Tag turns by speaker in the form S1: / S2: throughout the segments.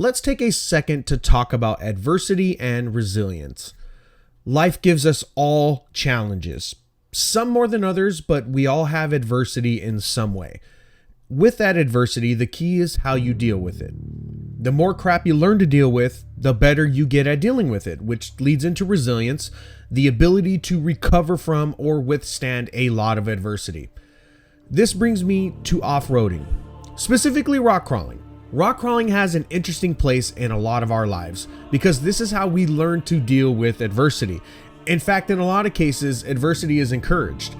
S1: Let's take a second to talk about adversity and resilience. Life gives us all challenges, some more than others, but we all have adversity in some way. With that adversity, the key is how you deal with it. The more crap you learn to deal with, the better you get at dealing with it, which leads into resilience, the ability to recover from or withstand a lot of adversity. This brings me to off-roading, specifically rock crawling. Rock crawling has an interesting place in a lot of our lives because this is how we learn to deal with adversity. In fact, in a lot of cases, adversity is encouraged.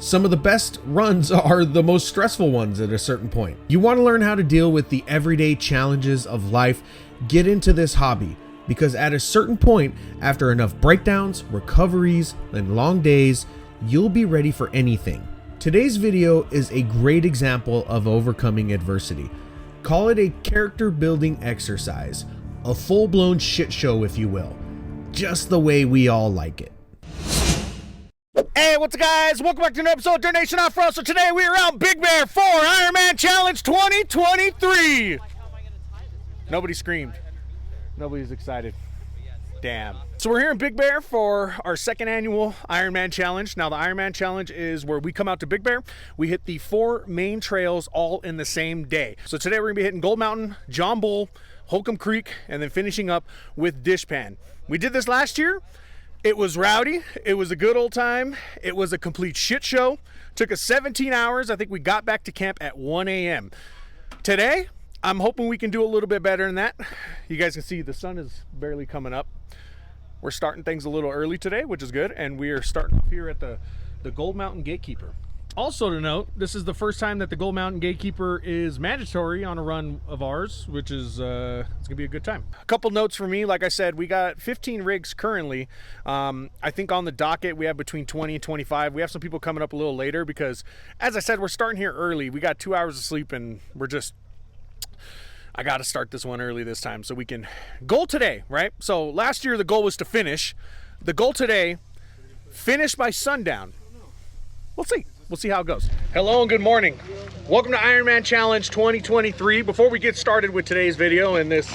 S1: Some of the best runs are the most stressful ones at a certain point. You want to learn how to deal with the everyday challenges of life, get into this hobby, because at a certain point, after enough breakdowns, recoveries, and long days, you'll be ready for anything. Today's video is a great example of overcoming adversity. Call it a character building exercise, a full-blown shit show if you will, just the way we all like it.
S2: Hey, what's up guys? Welcome back to another episode of Dirtnation Offroad. So today we are out Big Bear for Ironman Challenge 2023. Nobody screamed. Nobody's excited. Damn. So we're here in Big Bear for our second annual Ironman Challenge. Now the Ironman Challenge is where we come out to Big Bear. We hit the 4 main trails all in the same day. So today we're gonna be hitting Gold Mountain, John Bull, Holcomb Creek, and then finishing up with Dishpan. We did this last year. It was rowdy. It was a good old time. It was a complete shit show. Took us 17 hours. I think we got back to camp at 1 a.m. Today, I'm hoping we can do a little bit better than that. You guys can see the sun is barely coming up. We're starting things a little early today, which is good. And we are starting up here at the Gold Mountain Gatekeeper. Also to note, this is the first time that the Gold Mountain Gatekeeper is mandatory on a run of ours, which is it's gonna be a good time. A couple notes for me, like I said, we got 15 rigs currently. I think on the docket we have between 20 and 25. We have some people coming up a little later because, as I said, we're starting here early. We got 2 hours of sleep and I got to start this one early this time so we can goal today, right? So last year the goal was to finish. The goal today, finish by sundown. We'll see. We'll see how it goes. Hello and good morning. Welcome to Ironman Challenge 2023. Before we get started with today's video, and this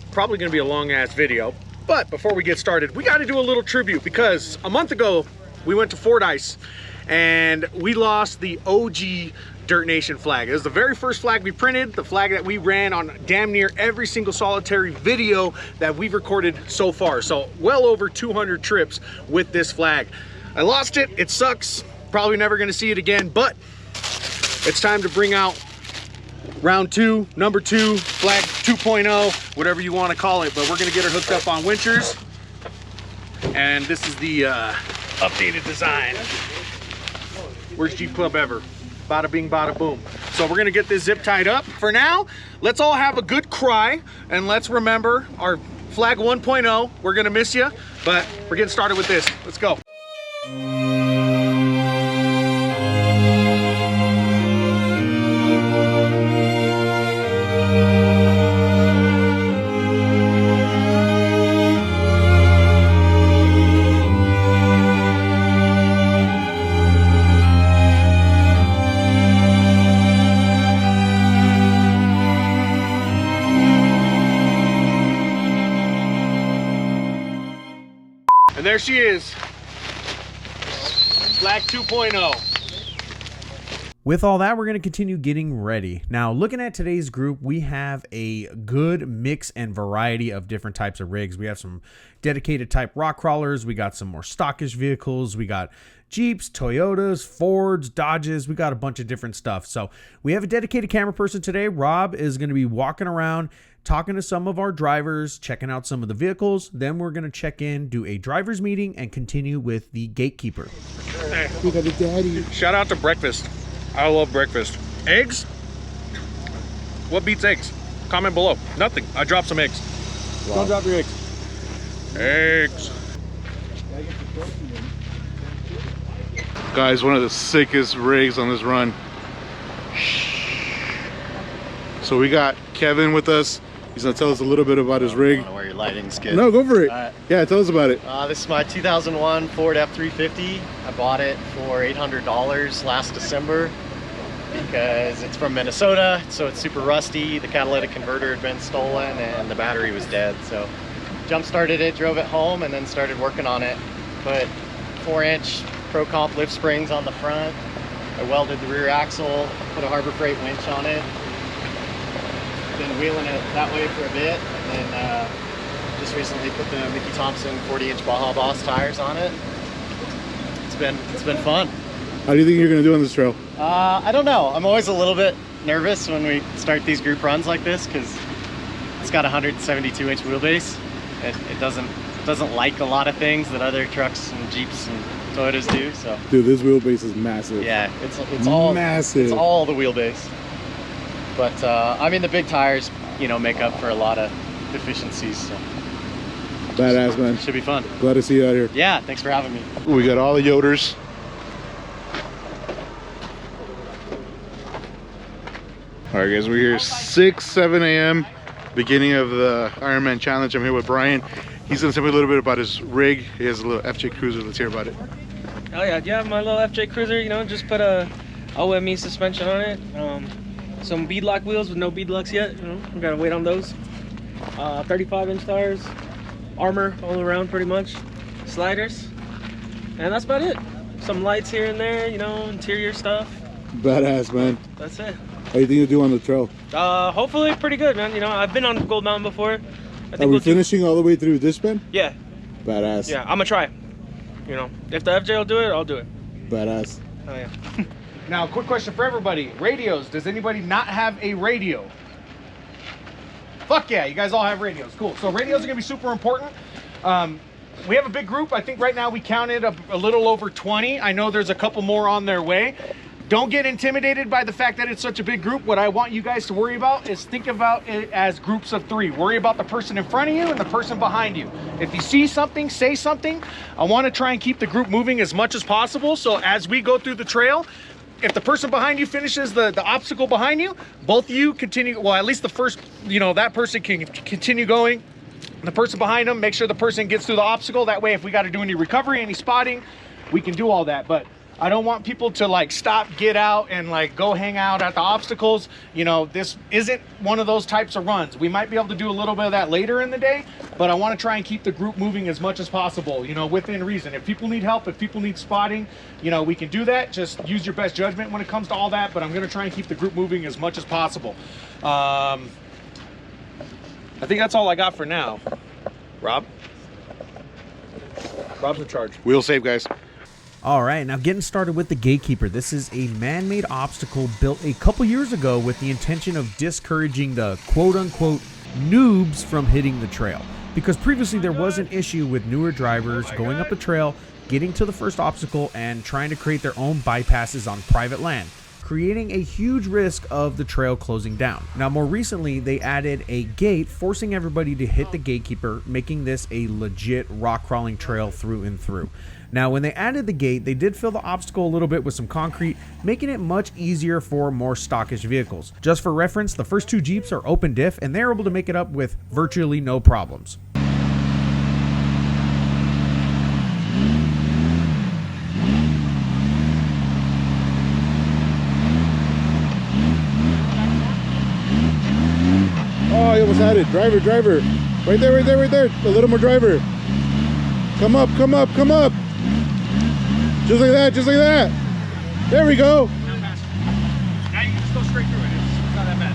S2: probably gonna be a long ass video, but before we get started, we got to do a little tribute because a month ago we went to Fordyce and we lost the OG Dirtnation flag. It was the very first flag we printed, the flag that we ran on damn near every single solitary video that we've recorded so far. So well over 200 trips with this flag. I lost it. It sucks. Probably never going to see it again, but it's time to bring out round 2, number 2, flag 2.0, whatever you want to call it. But we're going to get her hooked up on winchers, and this is the updated design. Worst Jeep Club ever. Bada bing, bada boom. So we're gonna get this zip tied up. For now, let's all have a good cry and let's remember our flag 1.0. We're gonna miss you, but we're getting started with this. Let's go. And there she is, flag 2.0.
S1: With all that, we're going to continue getting ready. Now, looking at today's group, we have a good mix and variety of different types of rigs. We have some dedicated type rock crawlers. We got some more stockish vehicles. We got Jeeps, Toyotas, Fords, Dodges. We got a bunch of different stuff. So we have a dedicated camera person today. Rob is going to be walking around, talking to some of our drivers, checking out some of the vehicles. Then we're going to check in, do a driver's meeting, and continue with the gatekeeper.
S2: Hey. We got a daddy. Shout out to breakfast. I love breakfast. Eggs? What beats eggs? Comment below. Nothing. I dropped some eggs. Wow. Don't drop your eggs. Eggs.
S3: Guys, one of the sickest rigs on this run. So we got Kevin with us. He's gonna tell us a little bit about his rig.
S4: I don't know where your lighting's good.
S3: No, go for it.
S4: Right.
S3: Yeah, tell us about it.
S4: This is my 2001 Ford F350. I bought it for $800 last December. because it's from Minnesota, so it's super rusty. The catalytic converter had been stolen and the battery was dead. So jump started it, drove it home, and then started working on it. Put 4-inch Pro Comp lift springs on the front. I welded the rear axle, put a Harbor Freight winch on it. Been wheeling it that way for a bit, and then just recently put the Mickey Thompson 40-inch Baja Boss tires on it. It's been fun.
S3: How do you think you're gonna do on this trail?
S4: I don't know. I'm always a little bit nervous when we start these group runs like this because it's got a 172-inch wheelbase. It doesn't like a lot of things that other trucks and Jeeps and Toyotas do. So,
S3: dude, this wheelbase is massive.
S4: yeah, it's all
S3: massive.
S4: It's all the wheelbase. But I mean, the big tires, you know, make up for a lot of deficiencies. So
S3: Badass, man.
S4: should be fun.
S3: Glad to see you out here.
S4: Yeah, thanks for having me.
S3: We got all the Yoders. All right, guys, we're here 7 a.m. beginning of the Ironman challenge. I'm here with Brian. He's gonna tell me a little bit about his rig. He has a little FJ Cruiser. Let's hear about it.
S5: Oh yeah, my little FJ Cruiser, you know, just put a OME suspension on it. Some beadlock wheels with no beadlocks yet, you know, we gotta wait on those. 35-inch tires, armor all around pretty much, sliders, and that's about it. Some lights here and there, you know, interior stuff.
S3: Badass, man.
S5: That's it.
S3: How you think you'll do on the trail?
S5: Hopefully pretty good, man. You know, I've been on Gold Mountain before.
S3: Are we finishing all the way through this bend?
S5: Yeah.
S3: Badass.
S5: Yeah, I'm gonna try. You know, if the FJ will do it, I'll do it.
S3: Badass.
S5: Oh yeah.
S2: Now, quick question for everybody. Radios. Does anybody not have a radio? Fuck yeah, you guys all have radios. Cool. So radios are going to be super important. We have a big group. I think right now we counted a little over 20. I know there's a couple more on their way. Don't get intimidated by the fact that it's such a big group. What I want you guys to worry about is think about it as groups of 3. Worry about the person in front of you and the person behind you. If you see something, say something. I want to try and keep the group moving as much as possible. So as we go through the trail, if the person behind you finishes the obstacle behind you, both of you continue, well, at least the first, you know, that person can continue going. The person behind them, make sure the person gets through the obstacle. That way, if we got to do any recovery, any spotting, we can do all that. But I don't want people to like stop, get out, and like go hang out at the obstacles. You know, this isn't one of those types of runs. We might be able to do a little bit of that later in the day, but I want to try and keep the group moving as much as possible, you know, within reason. If people need help, if people need spotting, you know, we can do that. Just use your best judgment when it comes to all that, but I'm going to try and keep the group moving as much as possible. I think that's all I got for now. Rob's in charge.
S3: Wheel save, guys.
S1: All right, now getting started with the Gatekeeper. This is a man-made obstacle built a couple years ago with the intention of discouraging the quote-unquote noobs from hitting the trail. Because previously there was an issue with newer drivers going up the trail, getting to the first obstacle, and trying to create their own bypasses on private land, creating a huge risk of the trail closing down. Now, more recently, they added a gate, forcing everybody to hit the Gatekeeper, making this a legit rock crawling trail through and through. Now, when they added the gate, they did fill the obstacle a little bit with some concrete, making it much easier for more stockish vehicles. Just for reference, the first 2 Jeeps are open diff, and they're able to make it up with virtually no problems.
S3: Oh, you almost had it. Driver, driver. Right there, right there, right there. A little more driver. Come up, come up, come up. Just like that, just like that. There we go.
S2: Now you can just go straight through it. It's not that bad.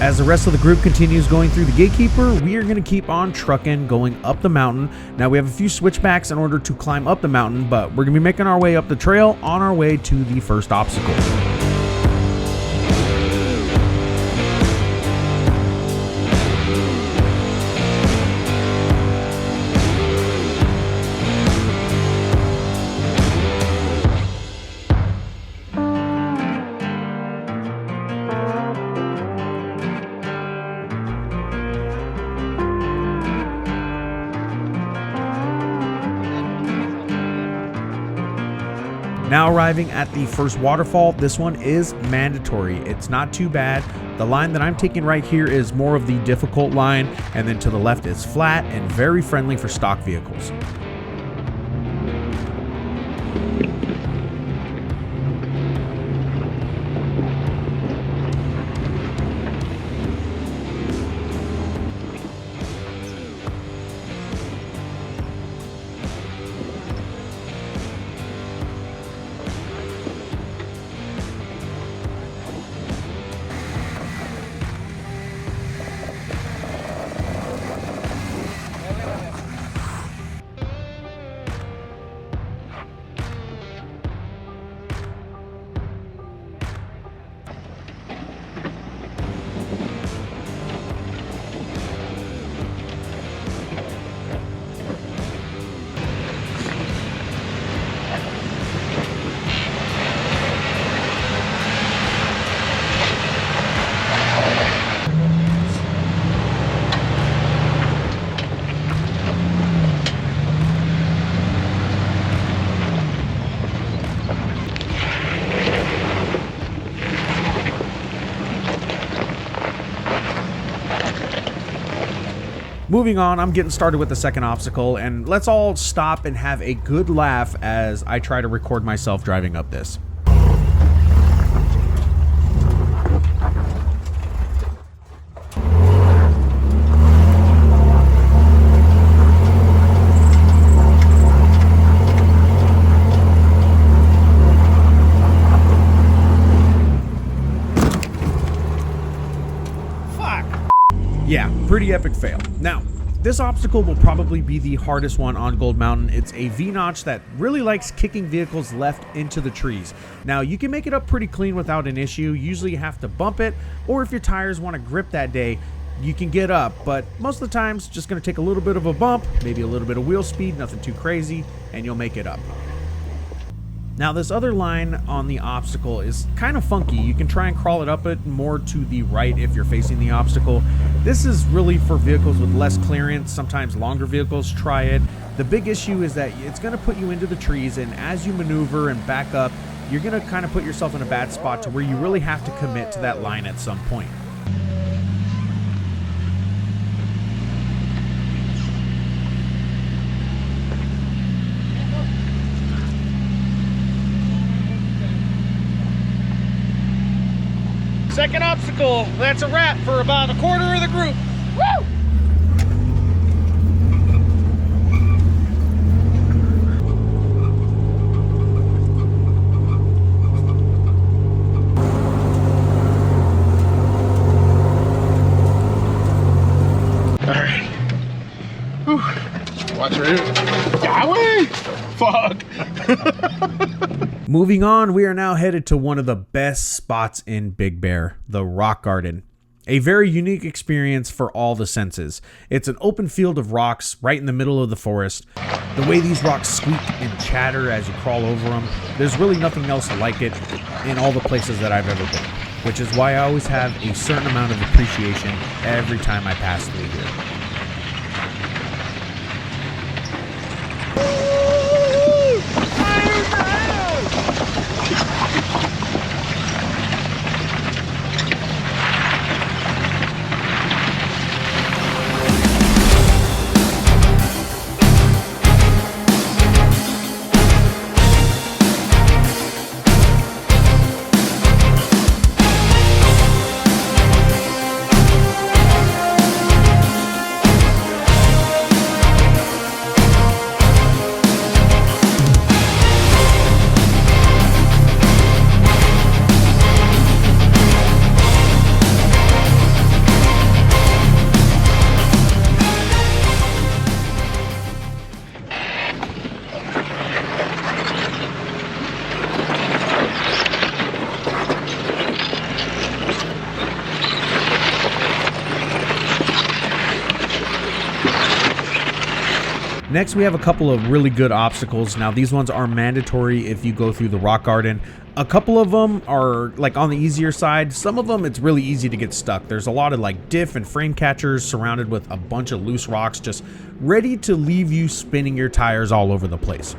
S1: As the rest of the group continues going through the Gatekeeper, we are going to keep on trucking going up the mountain. Now, we have a few switchbacks in order to climb up the mountain, but we're going to be making our way up the trail on our way to the first obstacle. Now arriving at the first waterfall, this one is mandatory. It's not too bad. The line that I'm taking right here is more of the difficult line, and then to the left is flat and very friendly for stock vehicles. Moving on, I'm getting started with the second obstacle, and let's all stop and have a good laugh as I try to record myself driving up this. Yeah, pretty epic fail. Now, this obstacle will probably be the hardest one on Gold Mountain. It's a V-notch that really likes kicking vehicles left into the trees. Now, you can make it up pretty clean without an issue. Usually you have to bump it, or if your tires want to grip that day, you can get up, but most of the time it's just going to take a little bit of a bump, maybe a little bit of wheel speed, nothing too crazy, and you'll make it up. Now, this other line on the obstacle is kind of funky. You can try and crawl it up it more to the right if you're facing the obstacle. This is really for vehicles with less clearance, sometimes longer vehicles try it. The big issue is that it's going to put you into the trees, and as you maneuver and back up, you're going to kind of put yourself in a bad spot to where you really have to commit to that line at some point.
S2: Second obstacle, that's a wrap for about a quarter of the group. Woo!
S3: All right. Whew. Watch right here. Yahweh! Fuck.
S1: Moving on, we are now headed to one of the best spots in Big Bear, the Rock Garden. A very unique experience for all the senses. It's an open field of rocks right in the middle of the forest. The way these rocks squeak and chatter as you crawl over them, there's really nothing else like it in all the places that I've ever been, which is why I always have a certain amount of appreciation every time I pass through here. Next, we have a couple of really good obstacles. Now, these ones are mandatory if you go through the Rock Garden. A couple of them are like on the easier side. Some of them, it's really easy to get stuck. There's a lot of like diff and frame catchers surrounded with a bunch of loose rocks just ready to leave you spinning your tires all over the place.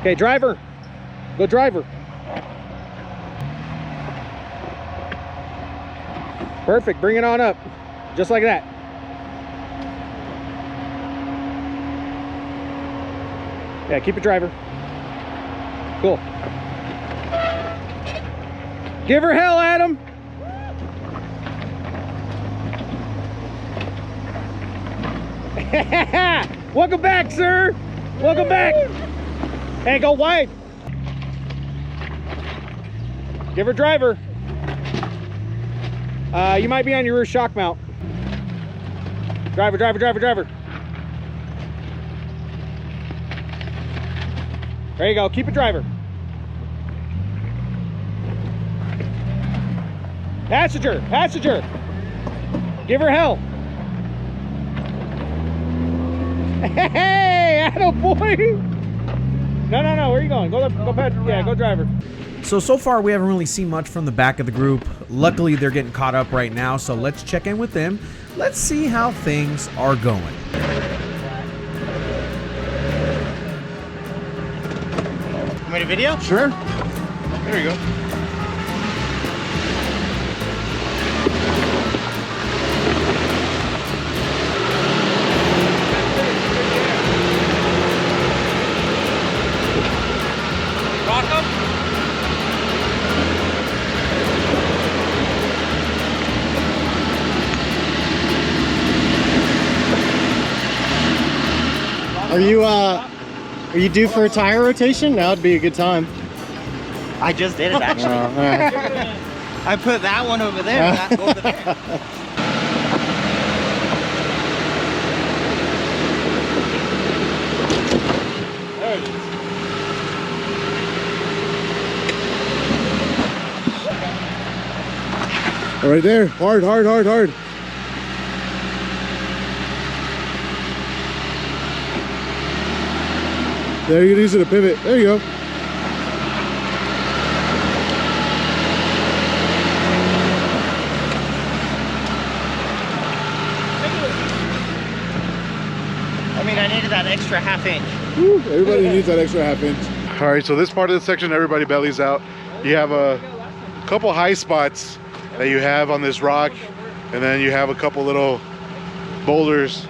S2: Okay, driver. Go driver. Perfect, bring it on up. Just like that. Yeah, keep it driver. Cool. Give her hell, Adam. Welcome back, sir. Welcome back. Hey, go wide. Give her driver. You might be on your rear shock mount. Driver, driver, driver, driver. There you go. Keep it driver. Passenger, passenger. Give her hell. Hey, attaboy. No, no, no. Where are you going? Go up, go pet. Yeah, go driver.
S1: So far we haven't really seen much from the back of the group. Luckily they're getting caught up right now, so let's check in with them. Let's see how things are going.
S4: You made a video?
S3: Sure.
S4: There you go.
S5: Rock 'em.
S4: Are you due for a tire rotation? Now would be a good time.
S6: I just did it actually. I put that one over there. That over there.
S5: There it is.
S3: Right there. Hard, hard, hard, hard. There, you can use it to pivot. There you go.
S6: I mean, I needed that extra ½ inch.
S3: Woo, everybody needs that extra ½ inch. All right, so this part of the section, everybody bellies out. You have a couple high spots that you have on this rock, and then you have a couple little boulders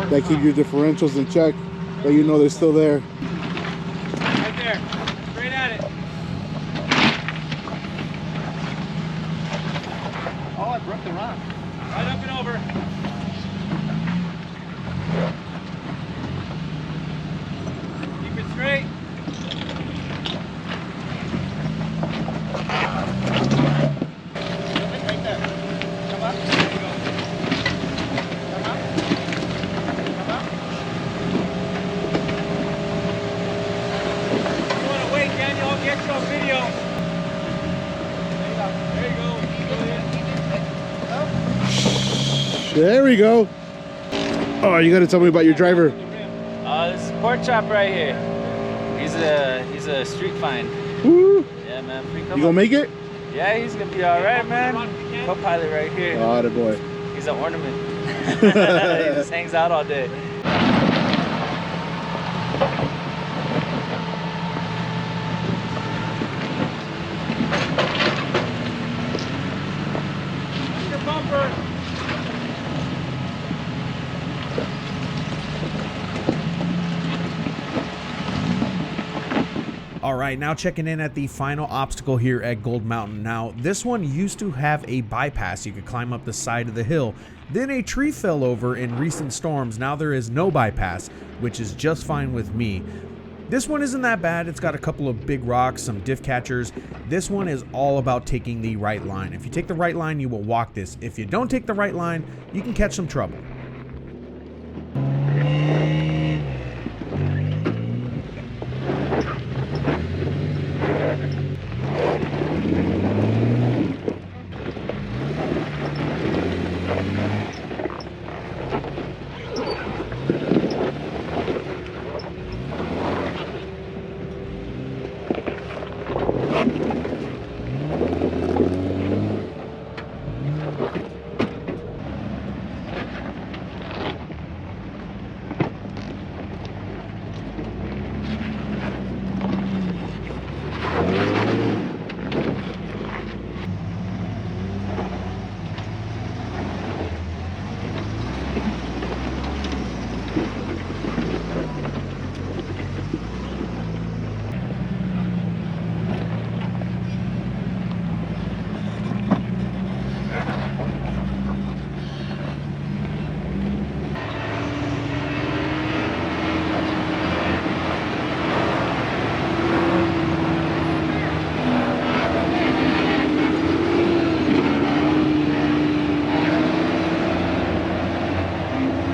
S3: that keep your differentials in check, that you know they're still there.
S5: Right there. Straight at it.
S6: Oh, I broke the rock.
S5: Right up and over. Keep it straight.
S6: Right there. Come up.
S5: There you go.
S6: Come up. Come up.
S5: If you want to wait, Daniel, I'll get you on video. There you go.
S3: There we go. Oh, you gotta tell me about your driver.
S7: This is Pork Chop right here. He's a street find.
S3: Woo.
S7: Yeah, man.
S3: You gonna make it?
S7: Yeah, he's gonna be all right, man. Co-pilot right here.
S3: Oh, the boy.
S7: He's an ornament. He just hangs out all day.
S5: Your bumper.
S1: All right, now checking in at the final obstacle here at Gold Mountain. Now, this one used to have a bypass. You could climb up the side of the hill. Then a tree fell over in recent storms. Now there is no bypass, which is just fine with me. This one isn't that bad. It's got a couple of big rocks, some diff catchers. This one is all about taking the right line. If you take the right line, you will walk this. If you don't take the right line, you can catch some trouble.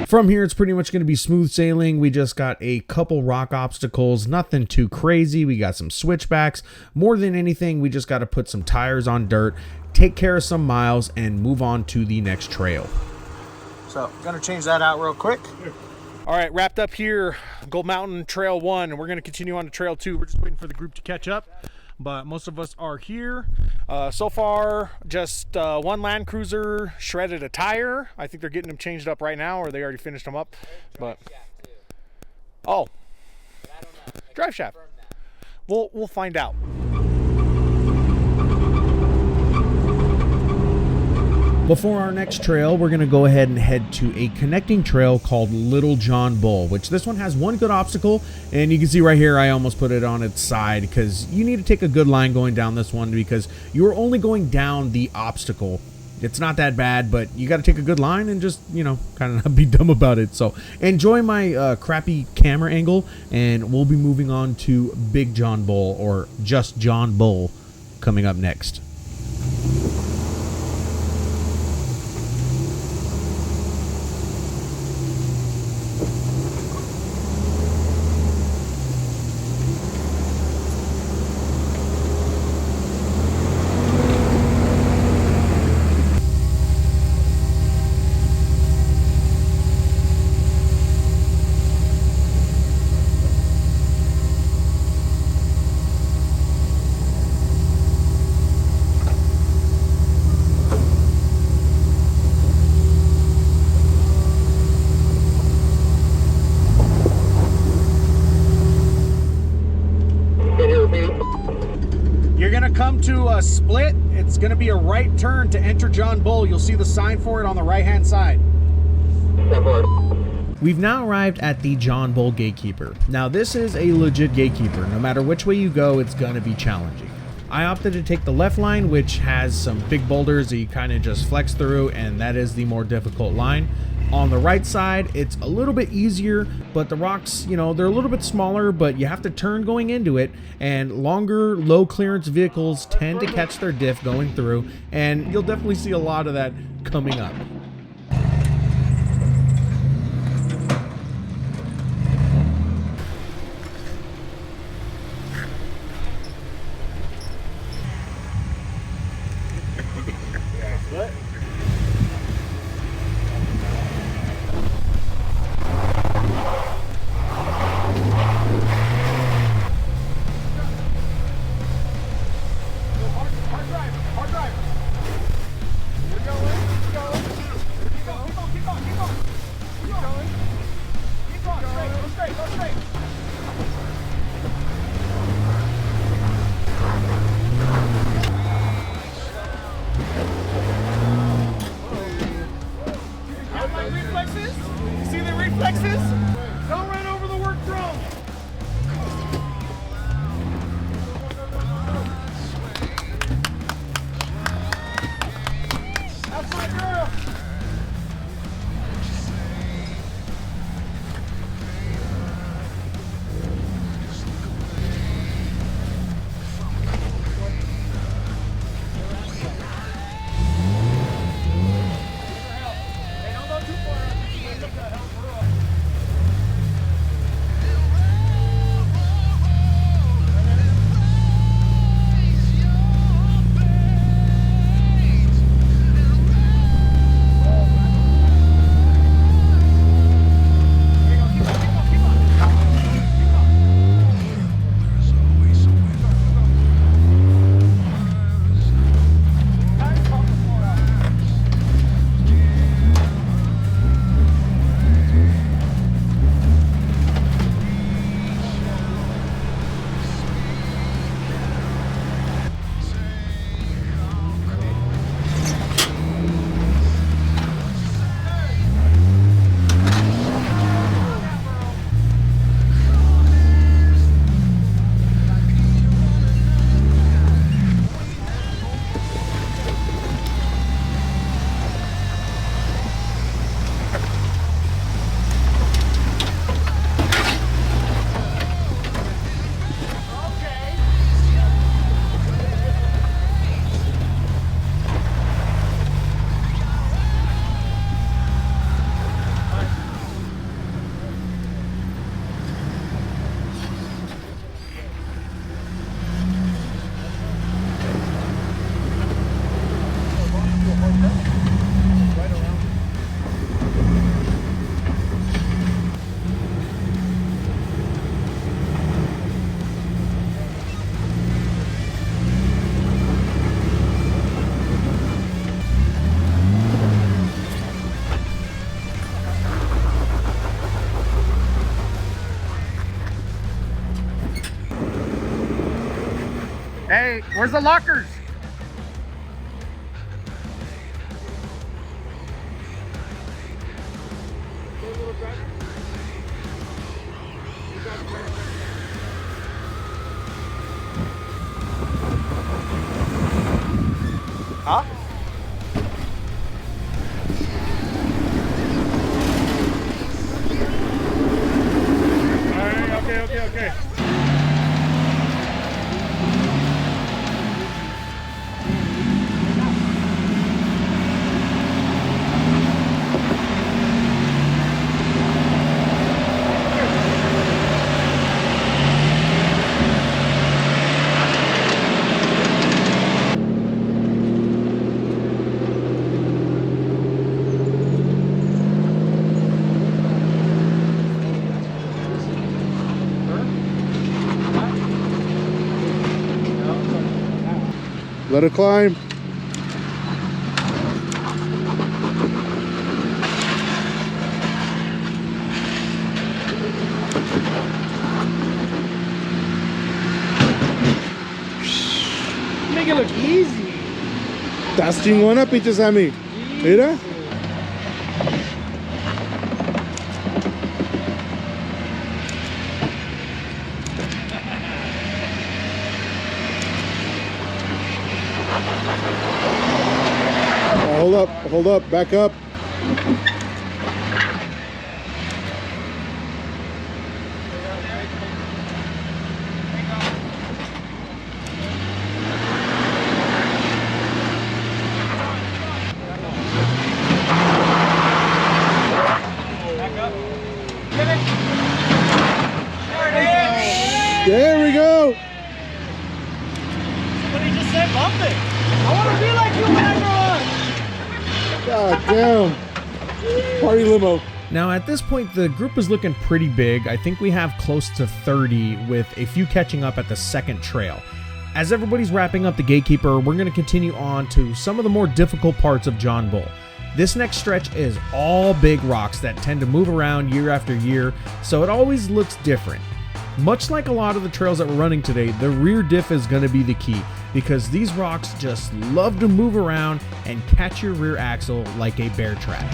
S1: From here, it's pretty much going to be smooth sailing. We just got a couple rock obstacles, nothing too crazy. We got some switchbacks. More than anything, we just got to put some tires on dirt, take care of some miles, and move on to the next trail.
S2: So I'm gonna change that out real quick. All right, wrapped up here, Gold Mountain Trail 1, and we're gonna continue on to Trail 2. We're just waiting for the group to catch up, but most of us are here. So far, just one Land Cruiser shredded a tire. I think they're getting them changed up right now, or they already finished them up. But oh, drive shaft. We'll find out.
S1: Before our next trail, we're going to go ahead and head to a connecting trail called Little John Bull, which this one has one good obstacle, and you can see right here I almost put it on its side because you need to take a good line going down this one because you're only going down the obstacle. It's not that bad, but you got to take a good line and just, you know, kind of not be dumb about it. So enjoy my crappy camera angle, and we'll be moving on to Big John Bull, or just John Bull, coming up next.
S2: You're gonna come to a split. It's gonna be a right turn to enter John Bull. You'll see the sign for it on the right-hand side.
S1: We've now arrived at the John Bull Gatekeeper. Now this is a legit gatekeeper. No matter which way you go, it's gonna be challenging. I opted to take the left line, which has some big boulders that you kind of just flex through, and that is the more difficult line. On the right side, it's a little bit easier, but the rocks, you know, they're a little bit smaller, but you have to turn going into it, and longer, low clearance vehicles tend to catch their diff going through, and you'll definitely see a lot of that coming up.
S2: Don't run over the work drone. That's my girl. Hey, where's the lockers?
S6: Huh?
S2: Alright, okay.
S3: Let it climb.
S5: Make it look easy.
S3: Estás chingona, pinche Sammy. Mira. Hold up, back up. There we go.
S6: Somebody just said bump it. I want to be like you when I grow up.
S3: God damn. Party limo.
S1: Now at this point the group is looking pretty big. I think we have close to 30 with a few catching up at the second trail. As everybody's wrapping up the gatekeeper, we're going to continue on to some of the more difficult parts of John Bull. This next stretch is all big rocks that tend to move around year after year, so it always looks different. Much like a lot of the trails that we're running today, the rear diff is going to be the key because these rocks just love to move around and catch your rear axle like a bear trap.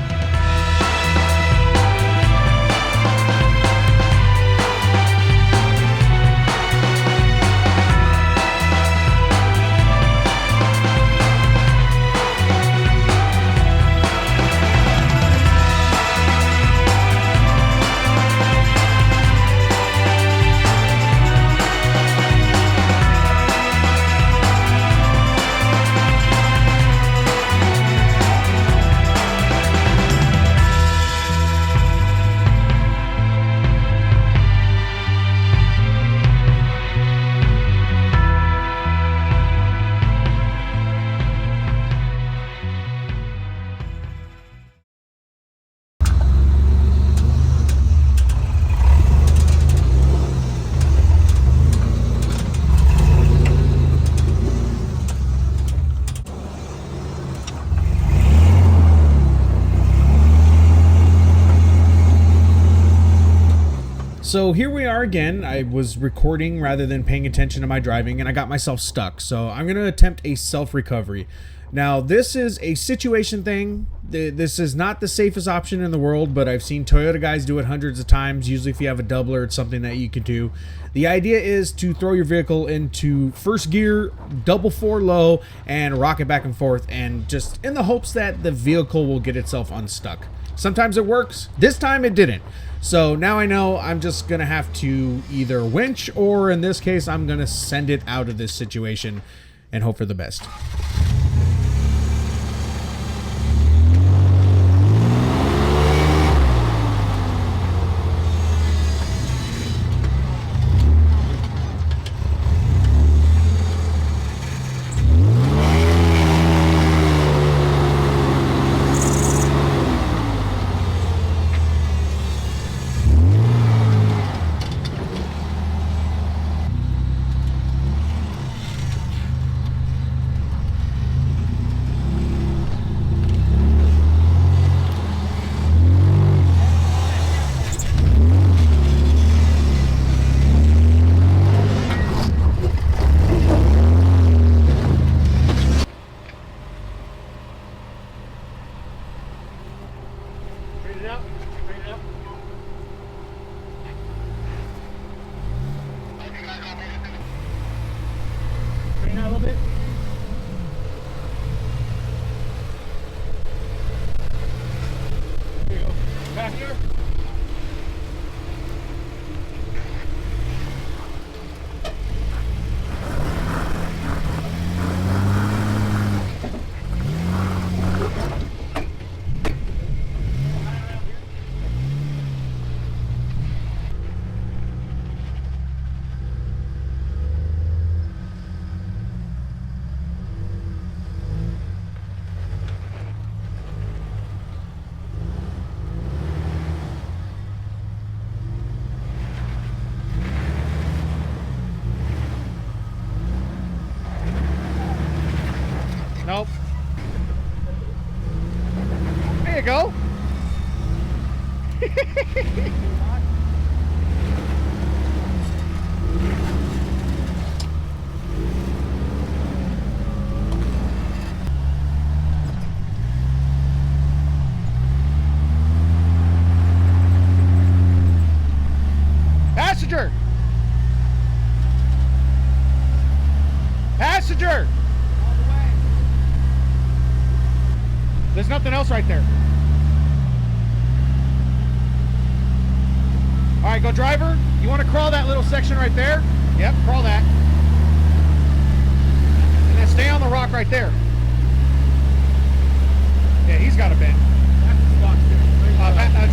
S1: So here we are again. I was recording rather than paying attention to my driving and I got myself stuck. So I'm going to attempt a self-recovery. Now this is a situation thing. This is not the safest option in the world, but I've seen Toyota guys do it hundreds of times. Usually if you have a doubler, it's something that you could do. The idea is to throw your vehicle into first gear, double 4 low, and rock it back and forth, and just in the hopes that the vehicle will get itself unstuck. Sometimes it works. This time it didn't. So now I know I'm just going to have to either winch or in this case, I'm going to send it out of this situation and hope for the best.
S2: it out. Straighten it out. Straighten out a little bit. There you go. Back here. Nope. There you go. Passenger. Passenger. There's nothing else right there. All right, go driver. You want to crawl that little section right there? Yep, crawl that. And then stay on the rock right there. Yeah, he's got a bend.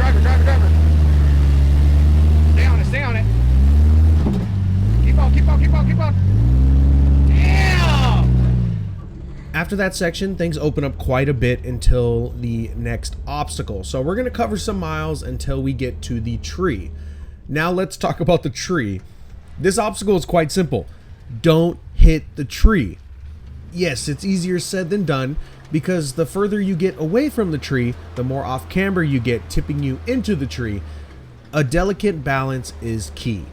S2: Driver. Stay on it. Keep on. Damn!
S1: After that section, things open up quite a bit until the next obstacle. So we're going to cover some miles until we get to the tree. Now let's talk about the tree. This obstacle is quite simple. Don't hit the tree. Yes, it's easier said than done because the further you get away from the tree, the more off camber you get, tipping you into the tree. A delicate balance is key.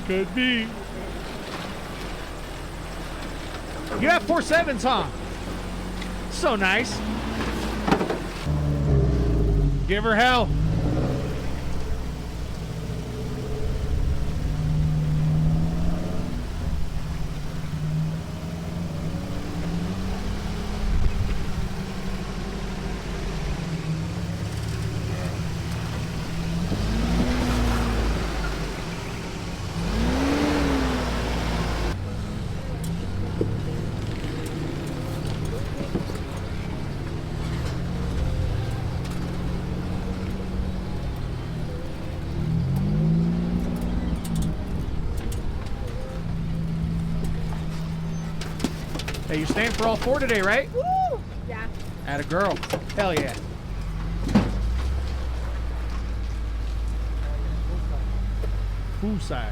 S2: Could be. You have 4.7s, huh? So nice. Give her hell. Hey, you're staying for all four today, right?
S8: Woo! Yeah.
S2: Atta girl. Hell yeah. Full size.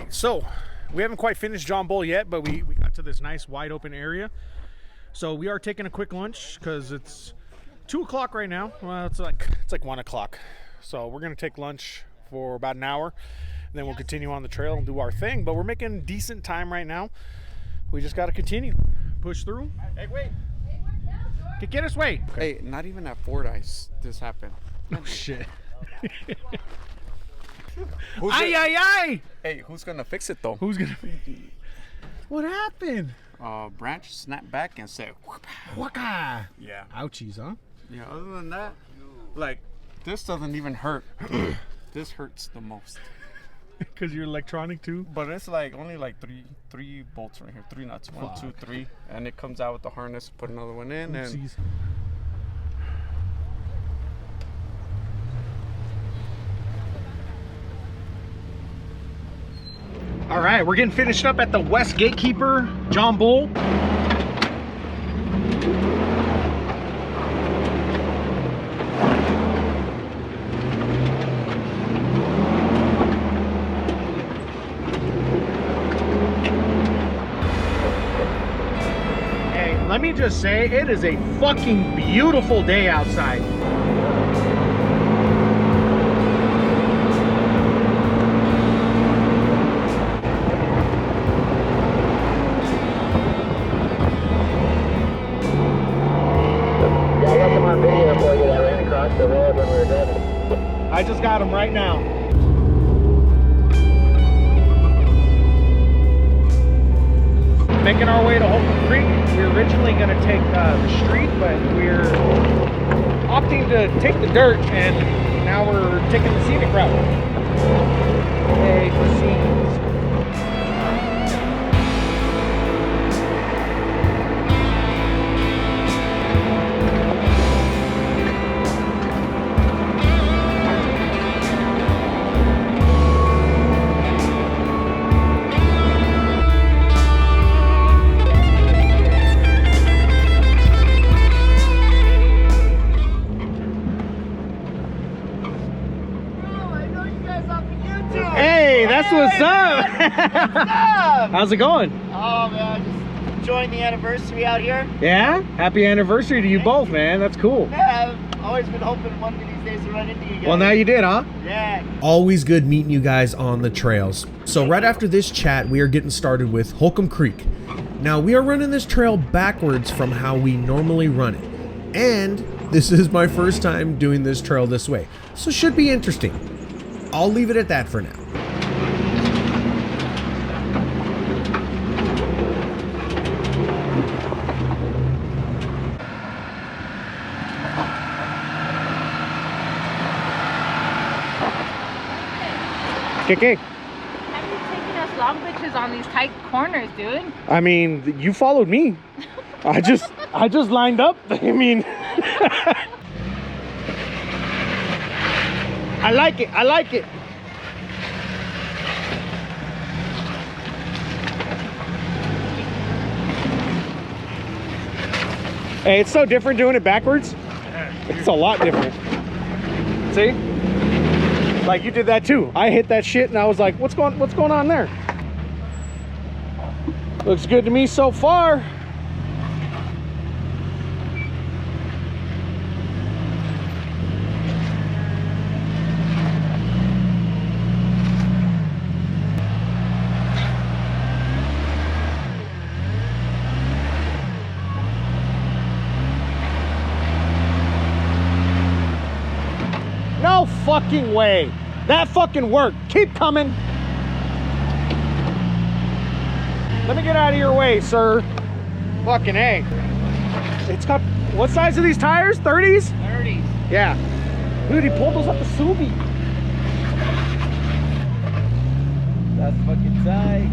S2: right, so we haven't quite finished John Bull yet, but we got to this nice wide open area. So we are taking a quick lunch because it's 2 o'clock right now. Well, it's like 1 o'clock. So we're gonna take lunch for about an hour, and then we'll continue on the trail and do our thing. But we're making decent time right now. We just gotta continue, push through. Hey, wait! Get us way.
S8: Hey, not even at Fordyce this happened.
S2: Oh shit!
S8: Ay! Hey, who's gonna fix it though?
S2: Who's gonna? What happened?
S8: Branch snapped back and said,
S2: Waka!
S8: yeah.
S2: Ouchies, huh?
S8: Yeah, other than that, like, this doesn't even hurt. This hurts the most.
S2: Because you're electronic too?
S8: But it's like only like three bolts right here, 3 nuts. 1, 2, 3. And it comes out with the harness, put another one in, and
S2: Oopsies. All right, we're getting finished up at the West Gatekeeper, John Bull. Hey, let me just say, it is a fucking beautiful day outside. I just got him right now. Making our way to Holcomb Creek. We were originally going to take the street, but we're opting to take the dirt, and now we're taking the scenic route. Hey, the scenes. Hey, that's what's up. How's it going?
S6: Oh man, just enjoying the anniversary out here.
S2: Yeah? Happy anniversary to you both, man. That's cool.
S6: Yeah, I've always been hoping one of these days to run into you guys.
S2: Well, now you did, huh?
S6: Yeah.
S1: Always good meeting you guys on the trails. So right after this chat, we are getting started with Holcomb Creek. Now, we are running this trail backwards from how we normally run it. And this is my first time doing this trail this way, so should be interesting. I'll leave it at that for now.
S2: KK.
S9: How are you taking us long bitches on these tight corners, dude?
S2: I mean, you followed me. I just lined up. I mean, I like it. I like it. Hey, it's so different doing it backwards. It's a lot different. See? Like you did that too. I hit that shit and I was like, what's going on there? Looks good to me so far. No fucking way. That fucking worked. Keep coming. Let me get out of your way, sir. Fucking A. It's got, what size are these tires? 30s?
S6: 30s.
S2: Yeah. Dude, he pulled those up the Subi.
S6: That's fucking tight.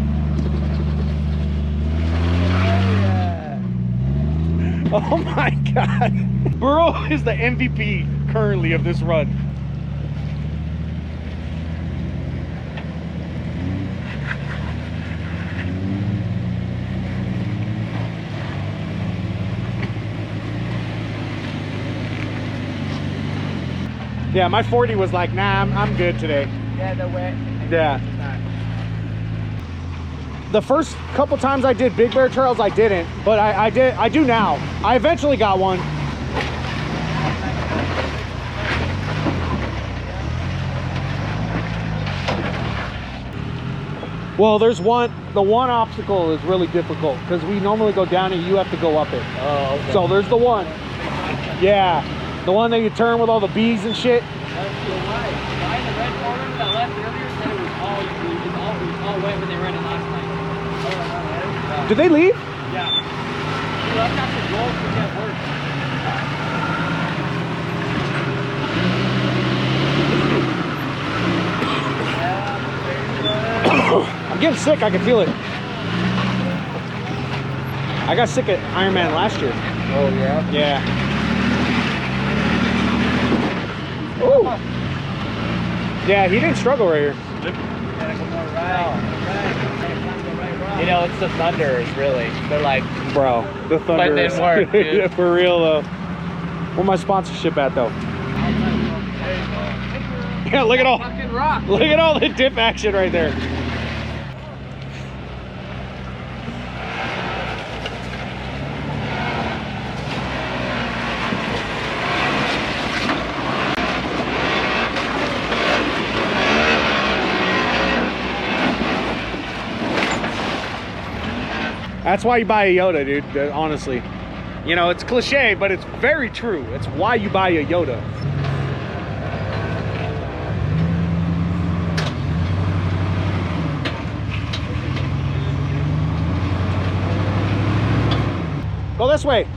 S2: Oh my God. Burrow is the MVP currently of this run. Yeah, my 40 was like, nah, I'm good today.
S6: Yeah, the wet.
S2: Yeah. The first couple times I did Big Bear trails, I didn't, but I do now. I eventually got one. Well, there's the one obstacle is really difficult because we normally go down it, you have to go up it.
S5: Oh, okay.
S2: So there's the one. Yeah, the one that you turn with all the bees and shit.
S5: That's the guy in the red corner that left earlier said it was all wet when they ran it last night.
S2: Did they leave?
S5: Yeah. He left after gold to get work.
S2: I'm getting sick, I can feel it. I got sick at Ironman last year.
S8: Oh, yeah?
S2: Yeah. Oh. Yeah, he didn't struggle right here.
S5: You know, it's the Thunders, really. They're like,
S2: bro, the Thunder.
S5: But it didn't work, dude.
S2: Yeah, for real though. Where my sponsorship at though? Yeah, look at all. Look at all the dip action right there. That's why you buy a Yoda, dude, honestly. You know, it's cliche, but it's very true. It's why you buy a Yoda. Go this way.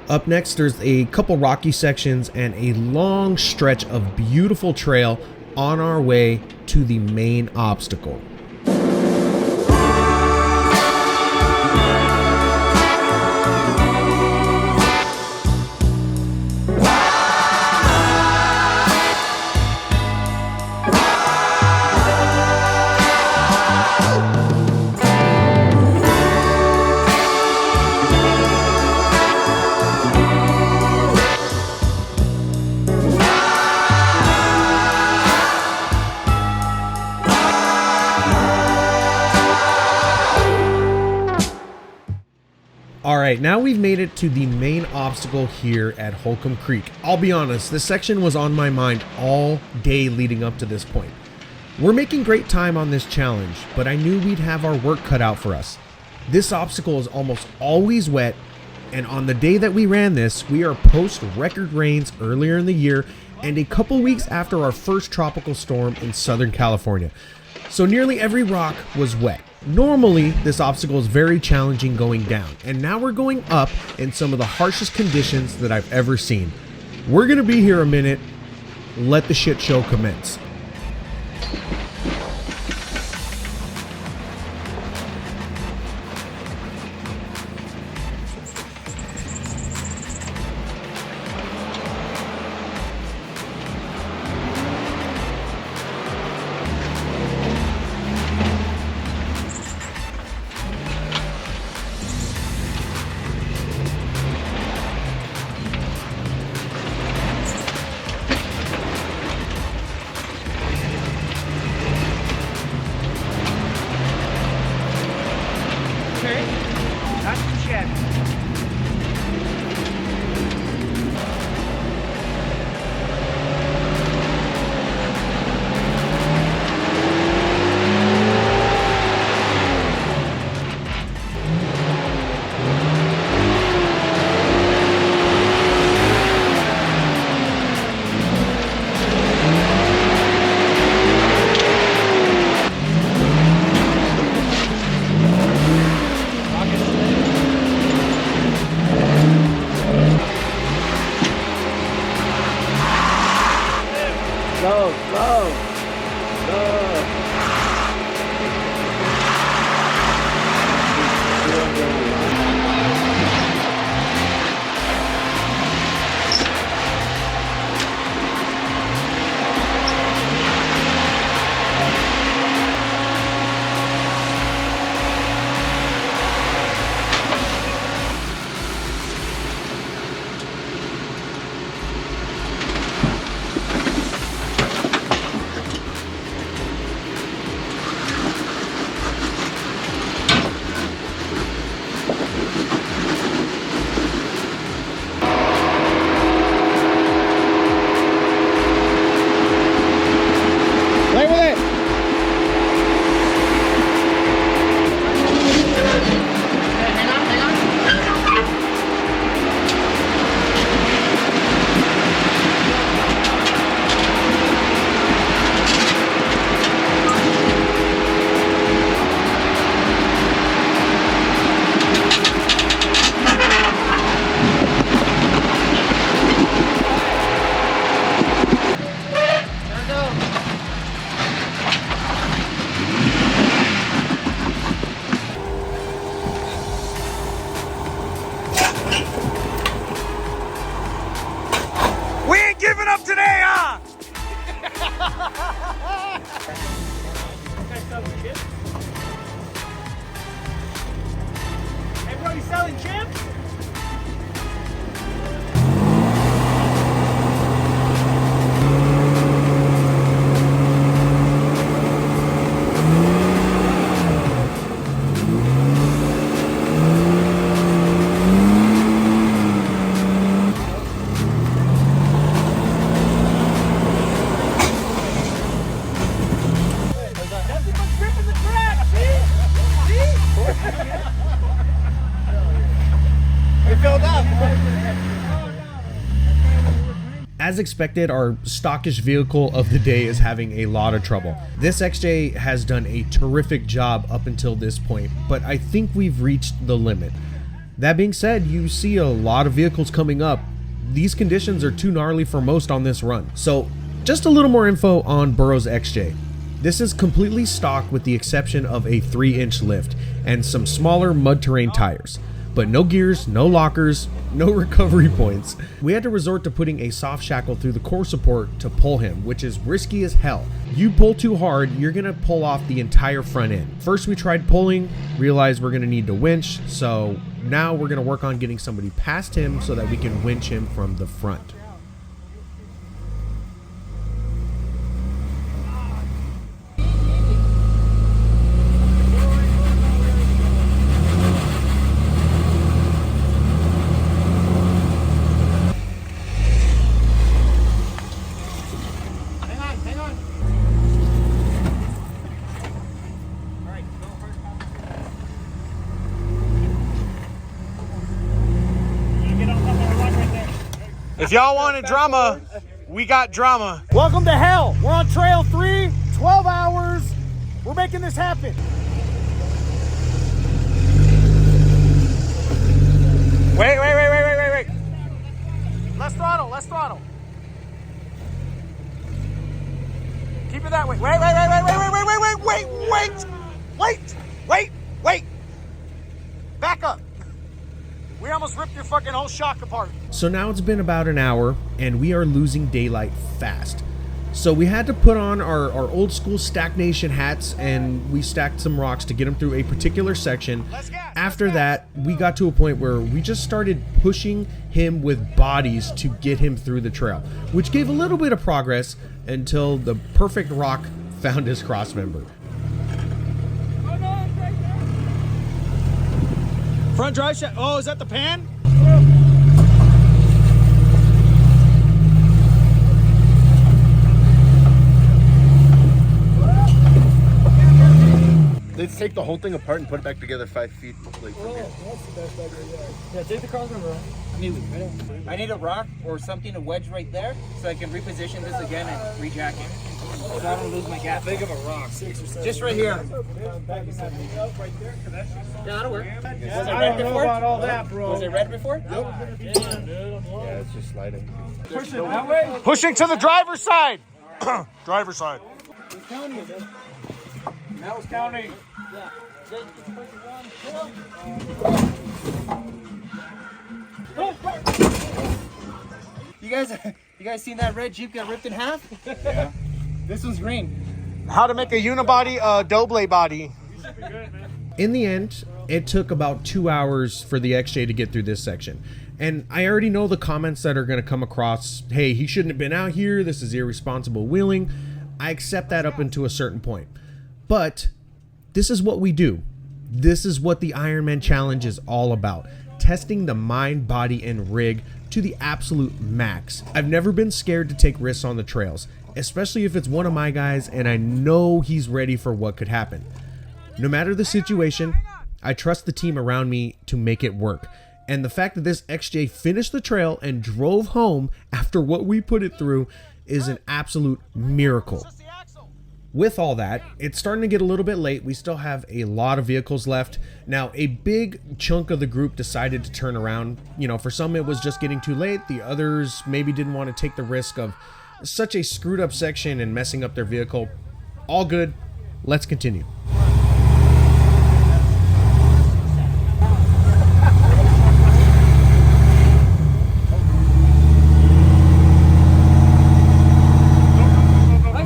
S1: Up next, there's a couple rocky sections and a long stretch of beautiful trail on our way to the main obstacle. Alright, now we've made it to the main obstacle here at Holcomb Creek. I'll be honest, this section was on my mind all day leading up to this point. We're making great time on this challenge, but I knew we'd have our work cut out for us. This obstacle is almost always wet, and on the day that we ran this, we are post-record rains earlier in the year and a couple weeks after our first tropical storm in Southern California. So nearly every rock was wet. Normally, this obstacle is very challenging going down, and now we're going up in some of the harshest conditions that I've ever seen. We're gonna be here a minute. Let the shit show commence.
S6: selling chips?
S1: As expected, our stockish vehicle of the day is having a lot of trouble. This XJ has done a terrific job up until this point, but I think we've reached the limit. That being said, you see a lot of vehicles coming up. These conditions are too gnarly for most on this run. So just a little more info on Burrow's XJ. This is completely stock with the exception of a 3-inch lift and some smaller mud terrain tires. But no gears, no lockers, no recovery points. We had to resort to putting a soft shackle through the core support to pull him, which is risky as hell. You pull too hard, you're gonna pull off the entire front end. First we tried pulling, realized we're gonna need to winch, so now we're gonna work on getting somebody past him so that we can winch him from the front.
S2: If y'all wanted drama, we got drama. Welcome to hell. We're on trail 3, 12 hours. We're making this happen. Wait. Less throttle. Keep it that way. Wait. Back up. We almost ripped your fucking whole shock apart.
S1: So now it's been about an hour and we are losing daylight fast. So we had to put on our old school Dirtnation hats and we stacked some rocks to get him through a particular section. After that, we got to a point where we just started pushing him with bodies to get him through the trail, which gave a little bit of progress until the perfect rock found his crossmember.
S2: Front drive shaft. Oh, is that the pan?
S10: Let's take the whole thing apart and put it back together 5 feet. Like, from here.
S6: That's the best idea. Yeah, take the crossmember off. I need a rock or something to wedge right there so I can reposition this again and rejack it. So I don't lose my gap. Think of a rock. 6 or 7. Just right here. Yeah, that'll work. Was it red before? About all that, bro. Was it red before? Nope.
S10: Yeah, it's just sliding.
S2: Push it that way. Pushing to the driver's side. Driver's side. Now it's counting.
S6: You guys seen that red Jeep get ripped in half? Yeah. This one's green.
S2: How to make a unibody doble body.
S1: In the end, it took about 2 hours for the XJ to get through this section. And I already know the comments that are going to come across, hey, he shouldn't have been out here, this is irresponsible wheeling. I accept that up until a certain point. But this is what we do. This is what the Ironman Challenge is all about. Testing the mind, body, and rig to the absolute max. I've never been scared to take risks on the trails, especially if it's one of my guys and I know he's ready for what could happen. No matter the situation, I trust the team around me to make it work. And the fact that this XJ finished the trail and drove home after what we put it through is an absolute miracle. With all that, it's starting to get a little bit late. We still have a lot of vehicles left. Now, a big chunk of the group decided to turn around. You know, for some it was just getting too late. The others maybe didn't want to take the risk of such a screwed up section and messing up their vehicle. All good. Let's continue.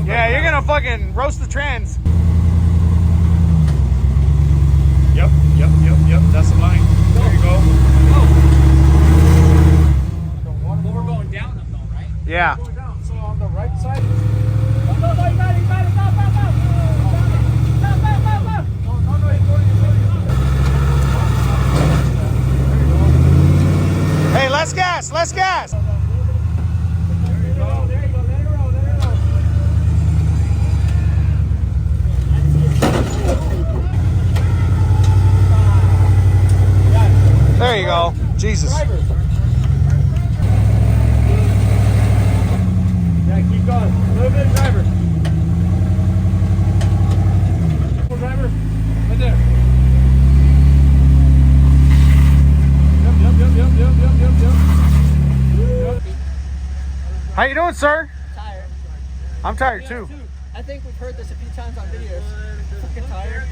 S2: Yeah, you're gonna fucking roast the trans. Yep. That's the line. There you go. Less gas. There you go. Jesus.
S6: Yeah, keep going. A little bit of driver. Driver, right there. Yep.
S2: How you doing, sir?
S11: Tired.
S2: I'm tired too.
S11: I think we've heard this a few times on videos. Fucking tired.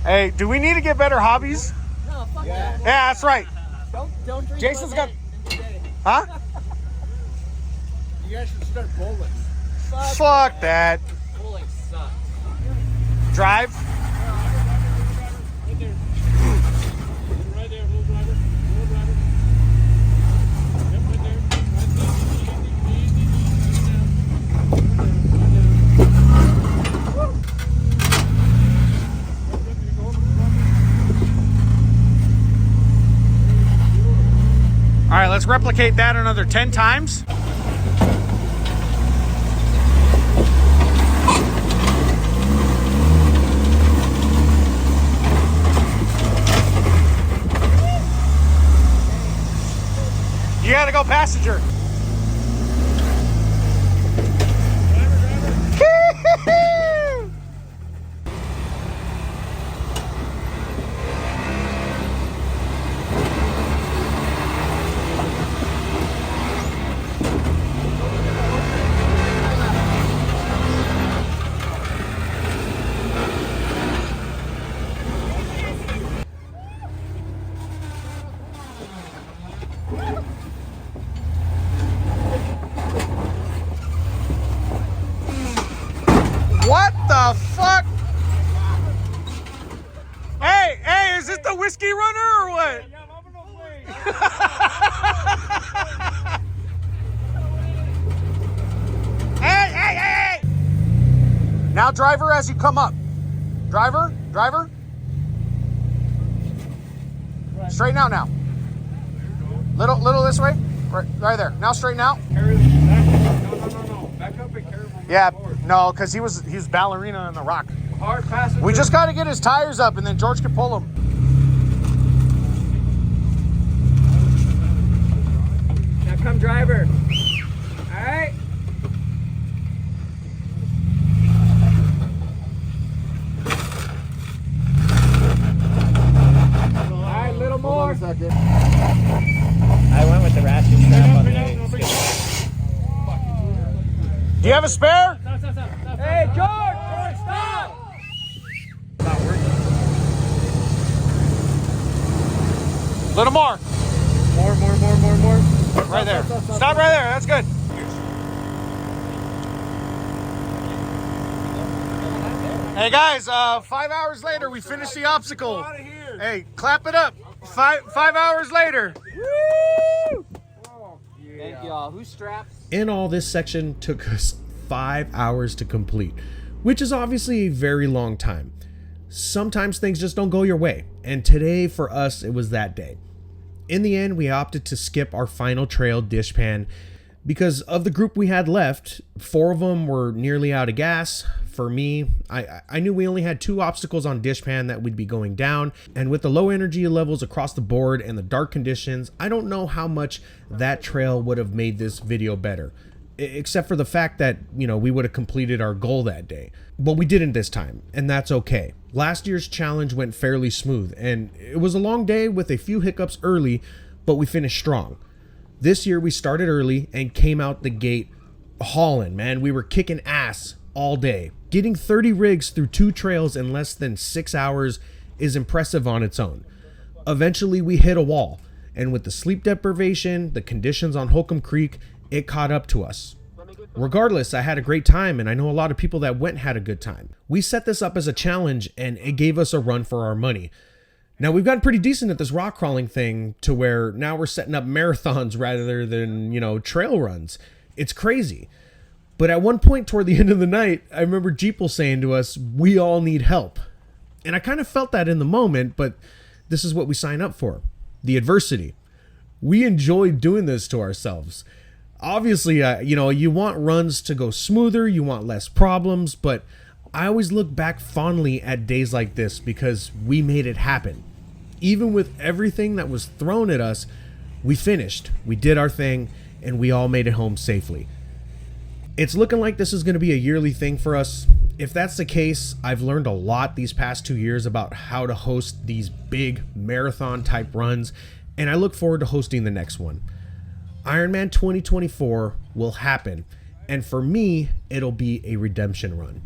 S2: Hey, do we need to get better hobbies?
S11: No, fuck that.
S2: Yeah, that's right.
S11: Don't drink.
S2: Jason's got.
S11: today.
S2: Huh?
S6: You guys should start bowling.
S2: Fuck that.
S6: Bowling sucks.
S2: Drive.
S6: Right there. Right there, little driver. Little driver. Yep, right there.
S2: All right, let's replicate that another 10 times. You gotta go passenger. What the fuck? Hey, is this the whiskey runner or what? Hey! Now driver as you come up. Driver. Straighten out now. Little this way. Right there. Now straighten out.
S6: No. Back up and carry him
S2: Yeah,
S6: forward.
S2: no, because he was ballerina in the rock.
S6: Hard passenger.
S2: We just got to get his tires up and then George can pull them.
S6: Now come driver. All right. All right, little more.
S10: Hold on a second.
S4: I went with the ratchet strap on the
S2: Do you have a spare?
S6: Hey, George, stop!
S2: Little more.
S6: More.
S2: Right there. Stop right there. That's good. Hey guys, 5 hours later we finished the obstacle. Hey, clap it up. Five hours later.
S6: Thank y'all. Who straps?
S1: In all, this section took us 5 hours to complete, which is obviously a very long time. Sometimes things just don't go your way, and today for us it was that day. In the end, we opted to skip our final trail dishpan because of the group we had left. 4 of them were nearly out of gas. For me, I knew we only had 2 obstacles on dishpan that we'd be going down, and with the low energy levels across the board and the dark conditions, I don't know how much that trail would have made this video better, except for the fact that, we would have completed our goal that day. But we didn't this time, and that's okay. Last year's challenge went fairly smooth, and it was a long day with a few hiccups early, but we finished strong. This year we started early and came out the gate hauling, man. We were kicking ass all day. Getting 30 rigs through 2 trails in less than 6 hours is impressive on its own. Eventually we hit a wall, and with the sleep deprivation, the conditions on Holcomb Creek, it caught up to us. Regardless, I had a great time, and I know a lot of people that went had a good time. We set this up as a challenge, and it gave us a run for our money. Now, we've gotten pretty decent at this rock crawling thing to where now we're setting up marathons rather than, trail runs. It's crazy. But at one point toward the end of the night, I remember Jeeple saying to us, we all need help. And I kind of felt that in the moment, but this is what we sign up for. The adversity. we enjoy doing this to ourselves. Obviously, you know, you want runs to go smoother, you want less problems, but I always look back fondly at days like this because we made it happen. Even with everything that was thrown at us, we finished, we did our thing, and we all made it home safely. It's looking like this is going to be a yearly thing for us. If that's the case, I've learned a lot these past 2 years about how to host these big marathon type runs, and I look forward to hosting the next one. Ironman 2024 will happen, and for me, it'll be a redemption run.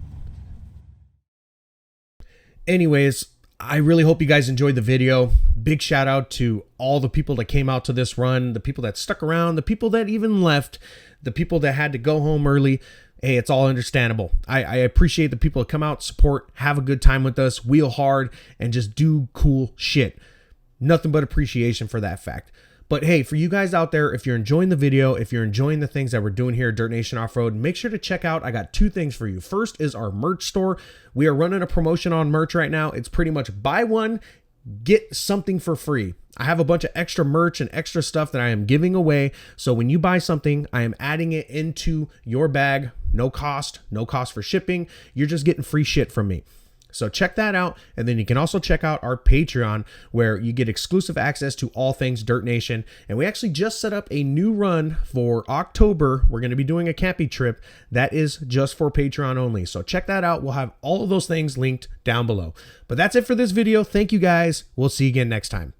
S1: Anyways, I really hope you guys enjoyed the video. Big shout out to all the people that came out to this run, the people that stuck around, the people that even left, the people that had to go home early. Hey, it's all understandable. I appreciate the people that come out, support, have a good time with us, wheel hard, and just do cool shit. Nothing but appreciation for that fact. But hey, for you guys out there, if you're enjoying the video, if you're enjoying the things that we're doing here at Dirt Nation Off-Road, make sure to check out, I got 2 things for you. First is our merch store. We are running a promotion on merch right now. It's pretty much buy one, get something for free. I have a bunch of extra merch and extra stuff that I am giving away. So when you buy something, I am adding it into your bag. No cost for shipping. You're just getting free shit from me. So check that out. And then you can also check out our Patreon where you get exclusive access to all things Dirt Nation. And we actually just set up a new run for October. We're going to be doing a camping trip that is just for Patreon only. So check that out. We'll have all of those things linked down below. But that's it for this video. Thank you guys. We'll see you again next time.